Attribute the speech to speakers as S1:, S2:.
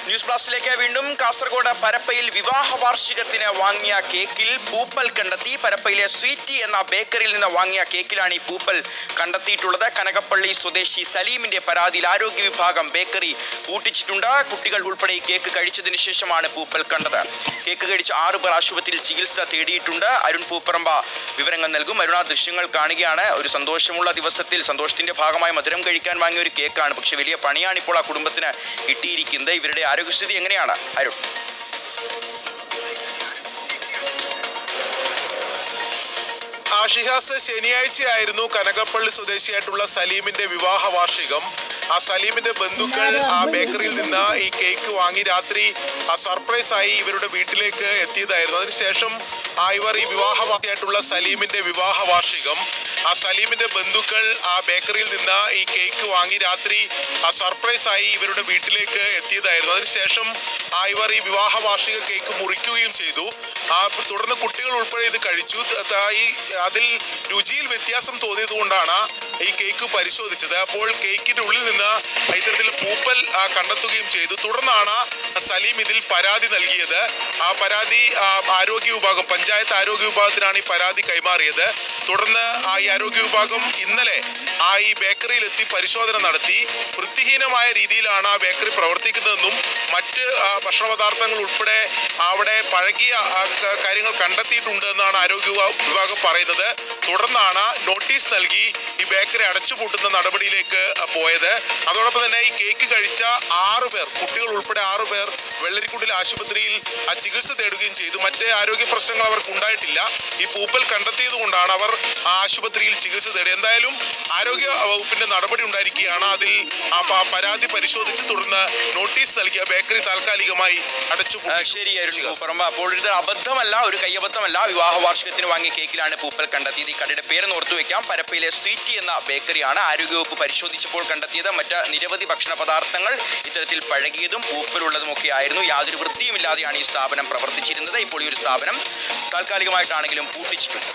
S1: News ബ്ലാസ്റ്റിലേക്ക് വീണ്ടും. കാസർഗോഡ് പരപ്പയിൽ വിവാഹ വാർഷികത്തിന് വാങ്ങിയ കേക്കിൽ പൂപ്പൽ കണ്ടെത്തി. പരപ്പയിലെ സ്വീറ്റി എന്ന ബേക്കറിയിൽ നിന്ന് വാങ്ങിയ കേക്കിലാണ് ഈ പൂപ്പൽ കണ്ടെത്തിയിട്ടുള്ളത്. കനകപ്പള്ളി സ്വദേശി സലീമിന്റെ പരാതിയിൽ ആരോഗ്യ വിഭാഗം ബേക്കറി പൂട്ടിച്ചിട്ടുണ്ട്. കുട്ടികൾ ഉൾപ്പെടെ ഈ കേക്ക് കഴിച്ചതിന് ശേഷമാണ് പൂപ്പൽ കണ്ടത്. കേക്ക് കഴിച്ച് 6 പേർ ആശുപത്രിയിൽ ചികിത്സ തേടിയിട്ടുണ്ട്. അരുൺ പൂപ്പറമ്പ വിവരങ്ങൾ നൽകും. അരുണ, ദൃശ്യങ്ങൾ കാണുകയാണ്. ഒരു സന്തോഷമുള്ള ദിവസത്തിൽ സന്തോഷത്തിന്റെ ഭാഗമായി മധുരം കഴിക്കാൻ വാങ്ങിയ ഒരു കേക്കാണ്. പക്ഷെ വലിയ പണിയാണ് ഇപ്പോൾ ആ കുടുംബത്തിന് കിട്ടിയിരിക്കുന്നത്. ഇവരുടെ ആരോഗ്യസ്ഥിതി എങ്ങനെയാണ് അരുൺ?
S2: ഷിഹാസ്, ശനിയാഴ്ചയായിരുന്നു കനകപ്പള്ളി സ്വദേശിയായിട്ടുള്ള സലീമിന്റെ വിവാഹ വാർഷികം. ആ സലീമിന്റെ ബന്ധുക്കൾ ആ ബേക്കറിയിൽ നിന്ന് ഈ കേക്ക് വാങ്ങി രാത്രി സർപ്രൈസായി ഇവരുടെ വീട്ടിലേക്ക് എത്തിയതായിരുന്നു. അതിനുശേഷം ഇവർ ഈ വിവാഹമായിട്ടുള്ള സലീമിന്റെ വിവാഹ വാർഷികം ആ സലീമിന്റെ ബന്ധുക്കൾ ആ ബേക്കറിയിൽ നിന്ന് ഈ കേക്ക് വാങ്ങി രാത്രി സർപ്രൈസായി ഇവരുടെ വീട്ടിലേക്ക് എത്തിയതായിരുന്നു. അതിനുശേഷം ഇവർ ഈ വിവാഹ വാർഷിക കേക്ക് മുറിക്കുകയും ചെയ്തു. തുടർന്ന് കുട്ടികൾ ഉൾപ്പെടെ ഇത് കഴിച്ചു. അതിൽ രുചിയിൽ വ്യത്യാസം തോന്നിയത് കൊണ്ടാണ് ഈ കേക്ക് പരിശോധിച്ചത്. അപ്പോൾ കേക്കിന്റെ ഉള്ളിൽ നിന്ന് ഇത്തരത്തിൽ പൂപ്പൽ കണ്ടെത്തുകയും ചെയ്തു. തുടർന്നാണ് സലീം ഇതിൽ പരാതി നൽകിയത്. ആ പരാതി ആരോഗ്യ വിഭാഗം, പഞ്ചായത്ത് ആരോഗ്യ വിഭാഗത്തിനാണ് ഈ പരാതി കൈമാറിയത്. തുടർന്ന് ഈ ആരോഗ്യ വിഭാഗം ഇന്നലെ ഈ ബേക്കറിയിൽ എത്തി പരിശോധന നടത്തി. വൃത്തിഹീനമായ രീതിയിലാണ് ആ ബേക്കറി പ്രവർത്തിക്കുന്നതെന്നും മറ്റ് ഭക്ഷണ പദാർത്ഥങ്ങൾ ഉൾപ്പെടെ അവിടെ പഴകിയ കാര്യങ്ങൾ കണ്ടെത്തിയിട്ടുണ്ട് എന്നാണ് ആരോഗ്യ വിഭാഗം പറയുന്നത്. തുടർന്നാണ് നോട്ടീസ് നൽകി ഈ ബേക്കറി അടച്ചുപൂട്ടുന്ന നടപടിയിലേക്ക് പോയത്. അതോടൊപ്പം തന്നെ ഈ കേക്ക് കഴിച്ച 6 പേർ, കുട്ടികൾ ഉൾപ്പെടെ 6 പേർ വെള്ളരിക്കുണ്ടിൽ ആശുപത്രിയിൽ ചികിത്സ തേടുകയും ചെയ്തു. മറ്റ് ആരോഗ്യ പ്രശ്നങ്ങൾ അവർക്ക് ഉണ്ടായിട്ടില്ല. ഈ പൂപ്പൽ കണ്ടെത്തിയത് കൊണ്ടാണ് അവർ ആശുപത്രിയിൽ ചികിത്സ തേടി. എന്തായാലും ആരോഗ്യ വകുപ്പിന്റെ നടപടി ഉണ്ടായിരിക്കുകയാണ്. അതിൽ പരാതി പരിശോധിച്ച് തുടർന്ന് നോട്ടീസ് നൽകിയ ബേക്കറി താൽക്കാലികമായി അടച്ചുപൂട്ടി.
S1: ശരിയായിരുന്നു പൂപ്പറമ്പ. അപ്പോൾ ഇത് അബദ്ധമല്ല, ഒരു കയ്യബദ്ധമല്ല. വിവാഹ വാർഷികത്തിന് വാങ്ങിയ കേക്കിലാണ് പൂപ്പൽ കണ്ടെത്തിയത്. ഈ കടയുടെ പേര് ഓർത്തു വെക്കാം. പരപ്പയിലെ സ്വീറ്റി എന്ന ബേക്കറിയാണ് ആരോഗ്യവകുപ്പ് പരിശോധിച്ചപ്പോൾ കണ്ടെത്തിയത്. മറ്റ് നിരവധി ഭക്ഷണ പദാർത്ഥങ്ങൾ ഇത്തരത്തിൽ പഴകിയതും പൂപ്പലുള്ളതുമൊക്കെ ആയിരുന്നു. യാതൊരു വൃത്തിയുമില്ലാതെയാണ് ഈ സ്ഥാപനം പ്രവർത്തിച്ചിരുന്നത്. ഇപ്പോൾ ഈ ഒരു സ്ഥാപനം താൽക്കാലികമായിട്ടാണെങ്കിലും പൂട്ടിച്ചിട്ടുണ്ട്.